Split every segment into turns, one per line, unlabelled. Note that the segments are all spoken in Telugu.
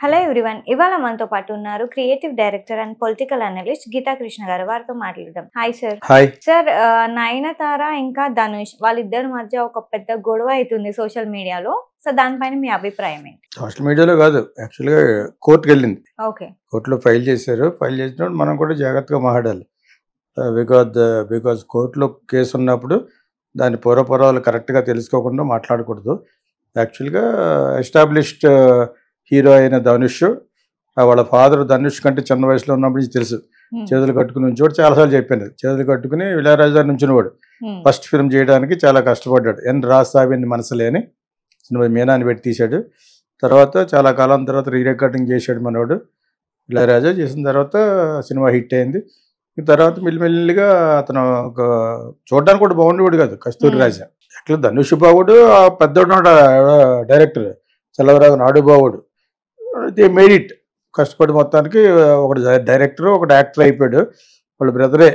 హలో ఎవ్రీవన్, ఇవాళ మనతో పాటు ఉన్నారు creative director and political analyst Geeta Krishna గారు. వారితో మాట్లాడదాం. Hi sir.
Hi
sir, Nayanthara ఇంకా ధనుష్ వాళ్ళిద్దరి మధ్య ఒక పెద్ద గొడవ అవుతుంది సోషల్ మీడియాలో. సో దానిపైన మీ అభిప్రాయం ఏంటి?
సోషల్ మీడియాలో కాదు, యాక్చువల్గా కోర్టుకి వెళ్ళింది.
ఓకే.
కోర్టులో ఫైల్ చేశారు. ఫైల్ చేసినప్పుడు మనం కూడా జాగ్రత్తగా మాట్లాడాలి. బికాజ్ కోర్టులో కేసు ఉన్నప్పుడు దాని పూర్వపరాలు కరెక్ట్గా తెలుసుకోకుండా మాట్లాడకూడదు. యాక్చువల్గా ఎస్టాబ్లిష్డ్ హీరో అయిన ధనుష్, వాళ్ళ ఫాదర్ ధనుష్ కంటే చిన్న వయసులో ఉన్నప్పటి నుంచి తెలుసు. చేతులు కట్టుకుని ఉంచేవాడు. చాలాసార్లు చెప్పాను, చేతులు కట్టుకుని ఇళయరాజా నుంచినవాడు. ఫస్ట్ ఫిల్మ్ చేయడానికి చాలా కష్టపడ్డాడు. ఎన్ రాసావిని మనసులే అని సినిమా మీనాన్ని పెట్టి తీశాడు. తర్వాత చాలా కాలం తర్వాత రీ రికార్డింగ్ చేశాడు మనవాడు. ఇళయరాజా చేసిన తర్వాత సినిమా హిట్ అయింది. తర్వాత మెల్లిమెల్లిగా అతను ఒక చూడడానికి కూడా బాగుండేవాడు కాదు, కస్తూరి రాజా. యాక్చువల్ ధనుష్ బావుడు ఆ పెద్దోడు డైరెక్టర్ చలవరాజు నాడు బావుడు. They made it. కష్టపడి మొత్తానికి ఒకటి డైరెక్టర్ ఒకటి యాక్టర్ అయిపోయాడు. వాళ్ళ బ్రదరే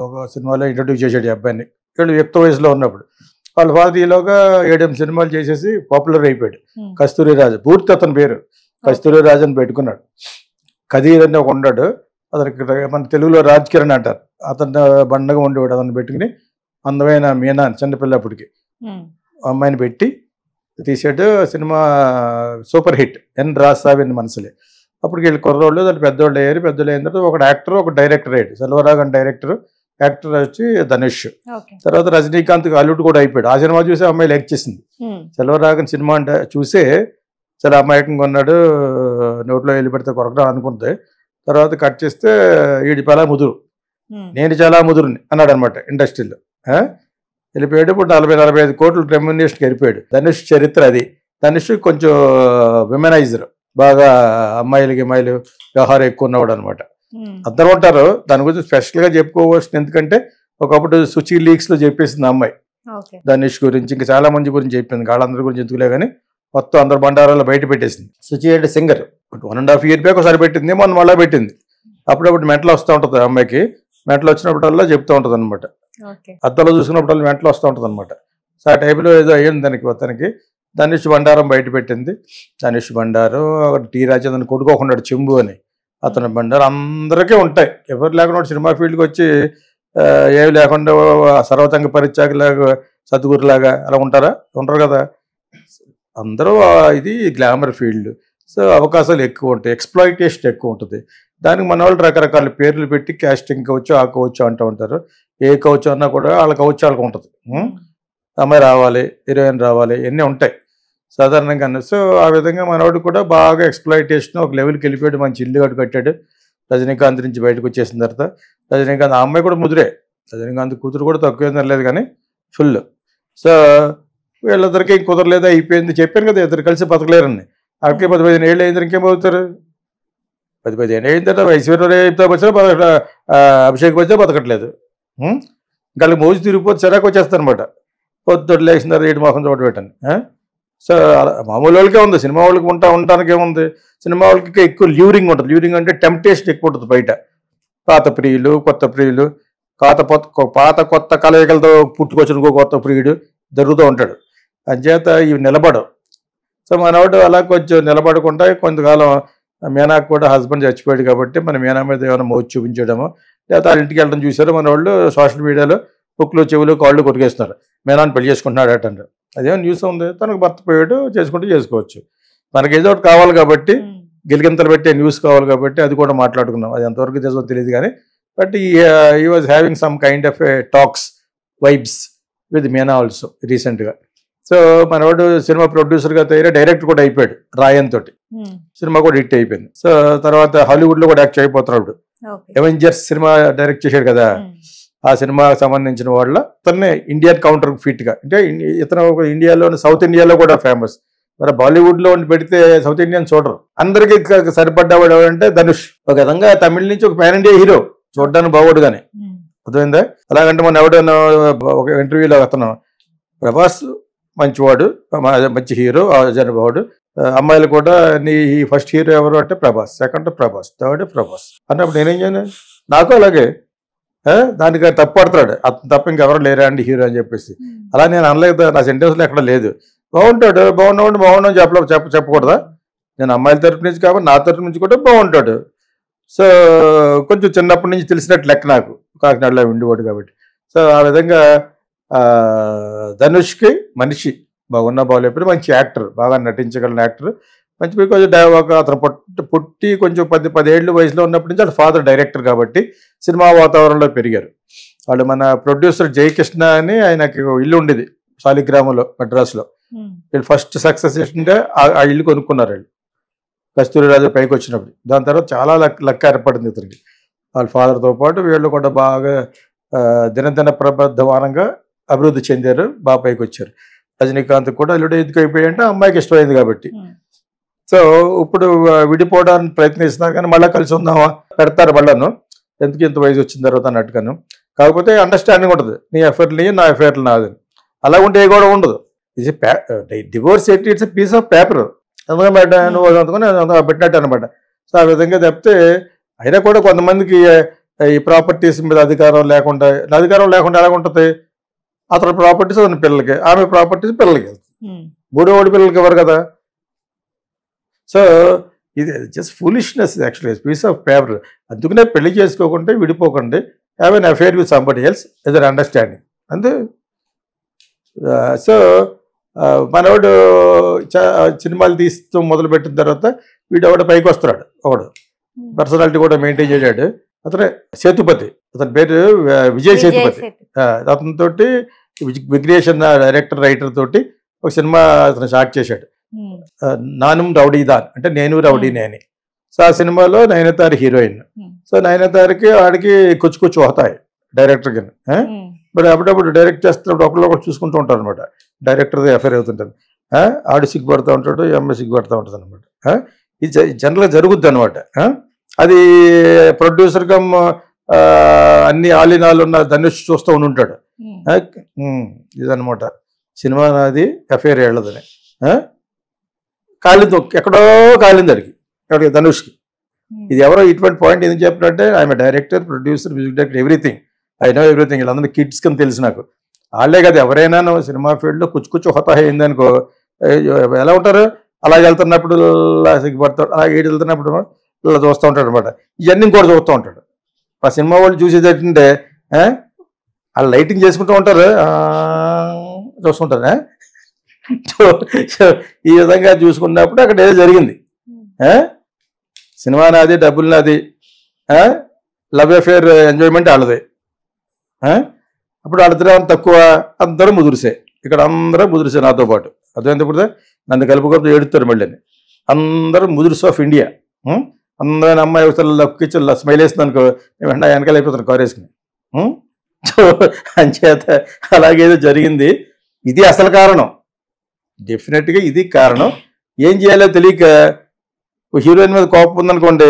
ఒక సినిమాలో ఇంట్రడ్యూస్ చేశాడు ఈ అబ్బాయిని. వీళ్ళు యుక్త వయసులో ఉన్నప్పుడు వాళ్ళ ఫాదర్ ఈలోగా 7 సినిమాలు చేసేసి పాపులర్ అయిపోయాడు. కస్తూరి రాజు పూర్తి అతని పేరు కస్తూరి రాజు అని పెట్టుకున్నాడు. ఖదీర్ అని ఒక ఉన్నాడు, అతనికి మన తెలుగులో రాజ్ కిరణ్ అంటారు. అతను బండగా ఉండేవాడు. అతను పెట్టుకుని అందమైన మీనా చిన్నపిల్లప్పటికి అమ్మాయిని పెట్టి తీసాడు. Cinema super hit. ఎన్ రాసావిని మనసులే. అప్పటికి వీళ్ళు కుర్రోళ్ళు దాని పెద్దోళ్ళు అయ్యారు. పెద్దోళ్ళు అయిన తర్వాత ఒక యాక్టర్ ఒక డైరెక్టర్ అయ్యాడు. సెల్వరాఘవన్ డైరెక్టర్, యాక్టర్ వచ్చి ధనుష్. తర్వాత రజనీకాంత్ అల్లుడు కూడా అయిపోయాడు. ఆ సినిమా చూసి అమ్మాయి లైక్ చేసింది. సెల్వరాఘవన్ సినిమా అంటే చూసే చాలా అమాయకంగా ఉన్నాడు, నోట్లో వెళ్ళి పెడితే కొరకడం అనుకుంటే, తర్వాత కట్ చేస్తే వీడి చాలా ముదురు, నేను చాలా ముదురుని అన్నాడు అనమాట ఇండస్ట్రీలో. వెళ్ళిపోయాడు. ఇప్పుడు 40-45 కోట్లు రెమ్యునరేషన్కి వెళ్ళిపోయాడు. ధనుష్ చరిత్ర అది. ధనుష్ కొంచెం విమెనైజర్, బాగా అమ్మాయిలకి వ్యవహారం ఎక్కువ ఉన్నవాడు అనమాట. అందరూ ఉంటారు. దాని గురించి స్పెషల్గా చెప్పుకోవాల్సింది ఎందుకంటే ఒకప్పుడు సుచి లీక్స్లో చెప్పేసింది అమ్మాయి ధనుష్ గురించి, ఇంకా చాలా మంది గురించి చెప్పింది. వాళ్ళందరి గురించి ఎందుకులే కానీ మొత్తం అందరు బండారాల్లో బయట పెట్టేసింది. సుచి అంటే సింగర్ 1.5 year బ్యాక్ ఒకసారి పెట్టింది, మొన్న మళ్ళీ పెట్టింది. అప్పుడప్పుడు మెంటలు వస్తూ ఉంటుంది అమ్మాయికి. మెంటలు వచ్చినప్పుడల్లా చెప్తూ ఉంటుంది అనమాట. అద్దంలో చూసుకున్నప్పుడు మెంటలు వస్తూ ఉంటుంది అనమాట. సో ఆ టైప్లో ఏదో అయ్యింది దానికి. మొత్తానికి ధనుష్ బండారం బయట పెట్టింది. ధనుష్ బండారు, టీ రాజేంద్రన్ కొడుకోకుండా చెంబు అని అతని బండారు అందరికీ ఉంటాయి. ఎవరు లేకుండా సినిమా ఫీల్డ్కి వచ్చి ఏమి లేకుండా సర్వతంగ పరిత్యాగలాగా సద్గురులాగా అలా ఉంటారా? ఉండరు కదా. అందరూ ఇది గ్లామర్ ఫీల్డ్. సో అవకాశాలు ఎక్కువ ఉంటాయి, ఎక్స్ప్లాయిటేషన్ ఎక్కువ ఉంటుంది. దానికి మన వాళ్ళు రకరకాల పేర్లు పెట్టి క్యాస్టింగ్ కవచ్చు, ఆ కవచ్చు అంటూ ఉంటారు. ఏ కవచ్చు అన్నా కూడా వాళ్ళ కవచ్చు వాళ్ళకి ఉంటుంది. అమ్మాయి రావాలి, హీరోయిన్ రావాలి, ఇవన్నీ ఉంటాయి సాధారణంగా. సో ఆ విధంగా మనవాడు కూడా బాగా ఎక్స్ప్లాయిటేషన్ ఒక లెవెల్కి వెళ్ళిపోయాడు. మంచి ఇల్లు కట్టాడు. రజనీకాంత్ నుంచి బయటకు వచ్చేసిన తర్వాత రజనీకాంత్, ఆ అమ్మాయి కూడా ముదిరే. రజనీకాంత్ కూతురు కూడా తక్కువ లేదు కానీ ఫుల్. సో వీళ్ళిద్దరికి కుదరలేదు, అయిపోయింది. చెప్పాను కదా ఇద్దరు కలిసి బతకలేరని. అక్కడికి 10-15 ఏళ్ళు అయిన ఇంకేం బతుకుతారు? 10-15 ఏళ్ళు అయిన తర్వాత ఐశ్వర్యతో వచ్చినా అభిషేక్ వచ్చినా బతకట్లేదు. ఇంకా మోజు తిరిగిపోతే చిరాకు వచ్చేస్తారు అనమాట. పొద్దుడు లేచినారు ఏడు మొహం చోట పెట్టండి. సో మామూలు వాళ్ళకే ఉంది, సినిమా వాళ్ళకి ఉండటానికి ఏముంది? సినిమా వాళ్ళకి ఎక్కువ ల్యూరింగ్ ఉంటుంది. ల్యూరింగ్ అంటే టెంప్టేషన్ ఎక్కువ ఉంటుంది బయట. పాత ప్రియులు, కొత్త ప్రియులు, పాత కొత్త కలయికలతో పుట్టుకొచ్చిన ఇంకో కొత్త ప్రియుడు జరుగుతూ ఉంటాడు. అంచేత ఇవి నిలబడవు. సో మనవాడు అలా కొంచెం నిలబడకుండా కొంతకాలం మీనాకు కూడా హస్బెండ్ చచ్చిపోయాడు కాబట్టి మన మీనా మీద ఏమైనా మోజు చూపించడమో లేకపోతే వాళ్ళ ఇంటికి వెళ్ళడం చూసారు మన వాళ్ళు సోషల్ మీడియాలో. బుక్లు, చెవులు, కాళ్ళు కొరికేస్తున్నారు. మీనాన్ని పెళ్లి చేసుకుంటున్నాడు అంటారు. అదేమో న్యూస్ ఉంది. తనకు భర్త పోయాడు, చేసుకోవచ్చు. మనకి ఏదో ఒకటి కావాలి కాబట్టి, గిలిగింతలు పెట్టే న్యూస్ కావాలి కాబట్టి అది కూడా మాట్లాడుకున్నాం. అది ఎంతవరకు నిజమో తెలియదు కానీ, బట్ ఈ was having some kind of talks vibes with Meena also రీసెంట్గా. సో మనవాడు సినిమా ప్రొడ్యూసర్గా తయారై డైరెక్టర్ కూడా అయిపోయాడు రాయన్ తోటి. సినిమా కూడా హిట్ అయిపోయింది. సో తర్వాత హాలీవుడ్లో కూడా యాక్ట్ అయిపోతున్నాడు. అవెంజర్స్ సినిమా డైరెక్ట్ చేశాడు కదా, ఆ సినిమాకి సంబంధించిన వాళ్ళ ఇతన్నే ఇండియన్ కౌంటర్ ఫిట్గా. అంటే ఇతను ఇండియాలో, సౌత్ ఇండియాలో కూడా ఫేమస్. మరి బాలీవుడ్లో పెడితే సౌత్ ఇండియన్ చూడరు. అందరికీ సరిపడ్డవాడు ఎవరంటే ధనుష్. ఒక విధంగా తమిళ నుంచి ఒక పాన్ ఇండియా హీరో, చూడడానికి బాగోడు కానీ. అర్థమైందా? అలాగంటే మన ఎవడన్నా ఒక ఇంటర్వ్యూలో అతను ప్రభాస్ మంచివాడు, మంచి హీరో, జనబావుడు. అమ్మాయిలు కూడా నీ ఫస్ట్ హీరో ఎవరు అంటే ప్రభాస్, సెకండ్ ప్రభాస్, థర్డ్ ప్రభాస్ అన్నప్పుడు నేనేం చేయను? నాకు అలాగే దానికి తప్పడుతున్నాడు. అతను తప్ప ఇంకెవరు లేరా అండి హీరో అని చెప్పేసి. అలా నేను అనలేదు, నా సెంటెన్స్లో ఎక్కడ లేదు. బాగుంటాడు, బాగున్నాడు చెప్పకూడదా? నేను అమ్మాయిల తరపు నుంచి కాబట్టి నా తరపు నుంచి కూడా బాగుంటాడు. సో కొంచెం చిన్నప్పటి నుంచి తెలిసినట్టు లెక్క నాకు, కాకినాడలో ఉండేవాడు కాబట్టి. సో ఆ విధంగా ధనుష్కి మనిషి బాగున్నా బాగోలేకపోయినా మంచి యాక్టర్, బాగా నటించగలిగిన యాక్టర్, మంచి బికాజ్ అతను పుట్టి కొంచెం 10 ఏళ్ళ వయసులో ఉన్నప్పటి నుంచి వాళ్ళ ఫాదర్ డైరెక్టర్ కాబట్టి సినిమా వాతావరణంలో పెరిగారు. వాళ్ళు మన ప్రొడ్యూసర్ జయకృష్ణ అని ఆయనకి ఇల్లు ఉండేది శాలిగ్రామంలో మద్రాసులో. వీళ్ళు ఫస్ట్ సక్సెస్ చేసింటే ఆ ఇల్లు కొనుక్కున్నారు వీళ్ళు కస్తూరిరాజు పైకి వచ్చినప్పుడు. దాని తర్వాత చాలా లక్ ఏర్పడింది ఇతనికి. వాళ్ళ ఫాదర్తో పాటు వీళ్ళు కూడా బాగా దినదిన ప్రబద్ధమానంగా అభివృద్ధి చెందారు, బాగా పైకి వచ్చారు. రజనీకాంత్ కూడా అల్లుడు ఎందుకు అయిపోయాయంటే అమ్మాయికి ఇష్టమైంది కాబట్టి. సో ఇప్పుడు విడిపోవడానికి ప్రయత్నిస్తున్నారు కానీ మళ్ళీ కలిసి ఉందామా పెడతారు వాళ్ళను, ఎందుకు ఇంత వయసు వచ్చిన తర్వాత అన్నట్టుగాను. కాకపోతే అండర్స్టాండింగ్ ఉంటుంది, నీ ఎఫర్ట్లు నీ, నా ఎఫర్ట్లు నాది. అలా ఉంటే ఏ కూడా ఉండదు. ఇది డివోర్స్ ఏంటి, ఇట్స్ పీస్ ఆఫ్ పేపర్, ఎందుకంటే నువ్వు అందుకుని పెట్టినట్టు అనమాట. సో ఆ విధంగా చెప్తే అయినా కూడా కొంతమందికి ఈ ప్రాపర్టీస్ మీద అధికారం లేకుండా ఎలా ఉంటుంది, అతని ప్రాపర్టీస్ అతని పిల్లలకి, ఆమె ప్రాపర్టీస్ పిల్లలకి వెళ్తుంది, మూడోవాడి పిల్లలకి ఎవరు కదా. సో ఇది just foolishness actually, piece of paper. అందుకనే పెళ్లి చేసుకోకుండా విడిపోకండి, have an affair with somebody else is an understanding అంతే. సో మనవాడు సినిమాలు తీస్తూ మొదలుపెట్టిన తర్వాత వీడు ఒకటి పైకి వస్తున్నాడు, ఒకడు పర్సనాలిటీ కూడా మెయింటైన్ చేశాడు. అతనే సేతుపతి, అతని పేరు విజయ్ సేతుపతి. అతనితో విఘ్నేషన్ డైరెక్టర్ రైటర్ తోటి ఒక సినిమా అతను స్టార్ట్ చేశాడు, నానుం రౌడీదాన్ అంటే నేను రౌడీనే అని. సో ఆ సినిమాలో నయనతార హీరోయిన్. సో నయనతారకి ఆడికి కూర్చు అవుతాయి డైరెక్టర్ కింద. బట్ అప్పుడప్పుడు డైరెక్ట్ చేస్తున్నప్పుడు ఒకళ్ళు చూసుకుంటూ ఉంటారు అనమాట, డైరెక్టర్ది అఫేర్ అవుతుంటుంది. ఆడు సిగ్గుపడుతూ ఉంటాడు, ఈ అమ్మాయి సిగ్గుపడుతూ ఉంటుంది అనమాట. ఇది జనరల్గా జరుగుద్ది అనమాట. అది ప్రొడ్యూసర్ కమ్ అన్ని ఆలినాలు ఉన్న ధనుష్ చూస్తూ ఉంటాడు. ఇదనమాట సినిమా నాది, అఫేర్ వెళ్ళదని. కాలింది, ఎక్కడో కాలింది అడిగి ధనుష్కి. ఇది ఎవరో ఇటువంటి పాయింట్ ఎందుకు చెప్పినట్టే, I'm director, producer, music director, everything, I know everything. వీళ్ళందరూ కిడ్స్ కింద తెలుసు నాకు. వాళ్ళే కదా ఎవరైనా సినిమా ఫీల్డ్లో కూర్చు హోతా అయిందనుకో ఎలా ఉంటారు, అలాగే వెళ్తున్నప్పుడు సిగ్గుపడతాడు, అలాగే ఏడు వెళ్తున్నప్పుడు ఇలా చూస్తూ ఉంటాడు అనమాట. ఇవన్నీ కూడా చూస్తూ ఉంటాడు. ఆ సినిమా వాళ్ళు చూసేది ఏంటంటే వాళ్ళు లైటింగ్ చేసుకుంటూ ఉంటారు, చూస్తుంటారు. ఈ విధంగా చూసుకున్నప్పుడు అక్కడ ఏదో జరిగింది. సినిమా నాది, డబ్బులు నాది, లవ్ అఫేర్ ఎంజాయ్మెంట్ వాళ్ళది. అప్పుడు వాళ్ళిద్దరు తక్కువ, అందరూ ముదురుసే. ఇక్కడ అందరూ ముదురుసే నాతో పాటు. అదేంటప్పుడు నన్ను కలుపుకొని ఏడుతారు మళ్ళీ. అందరూ ముదురుసు ఆఫ్ ఇండియా. అందరూ అమ్మాయి లక్కిచ్చి స్మైల్ వేస్తుంది అనుకో, వెంటనే వెనకాల అయిపోతాను కారు వేసుకుని. సో అంచేత అలాగేదో జరిగింది. ఇది అసలు కారణం, డెఫినెట్గా ఇది కారణం. ఏం చేయాలో తెలియక హీరోయిన్ మీద కోపం ఉందనుకోండి,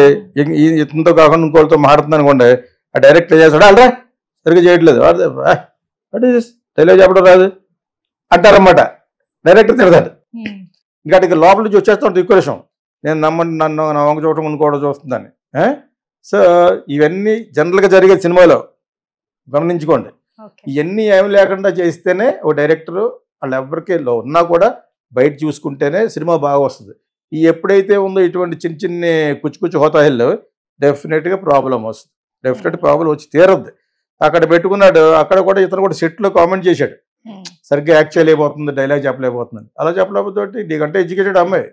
ఇతనితో కాకుండా ఇంకోళ్ళతో మాట్లాడుతుంది అనుకోండి, ఆ డైరెక్టర్ చేస్తాడు, అల్రా సరిగ్గా చేయట్లేదు, డైలాగ్ చెప్పడం రాదు అంటారన్నమాట. డైరెక్టర్ తిడతాడు. ఇంకా ఇక లోపల నుంచి వచ్చేస్తూ ఉంటుంది ఎక్కువ విషయం, నేను నన్ను నా వంక చూడటం ఇంకోటి చూస్తుందని. సో ఇవన్నీ జనరల్గా జరిగే సినిమాలో గమనించుకోండి. ఇవన్నీ ఏమి లేకుండా చేస్తేనే ఓ డైరెక్టరు వాళ్ళు ఎవరికి ఉన్నా కూడా బయట చూసుకుంటేనే సినిమా బాగా వస్తుంది. ఈ ఎప్పుడైతే ఉందో ఇటువంటి చిన్న కుచ్చు హోతాయిల్లో డెఫినెట్గా ప్రాబ్లం వస్తుంది, డెఫినెట్ ప్రాబ్లం వచ్చి తీరద్దు. అక్కడ పెట్టుకున్నాడు, అక్కడ కూడా ఇతను కూడా సెట్లో కామెంట్ చేశాడు, సరిగ్గా యాక్ట్ చేయలేకపోతుంది, డైలాగ్ చెప్పలేకపోతుంది. అలా చెప్పలేకపోతే నీకంటే ఎడ్యుకేటెడ్ అమ్మాయి,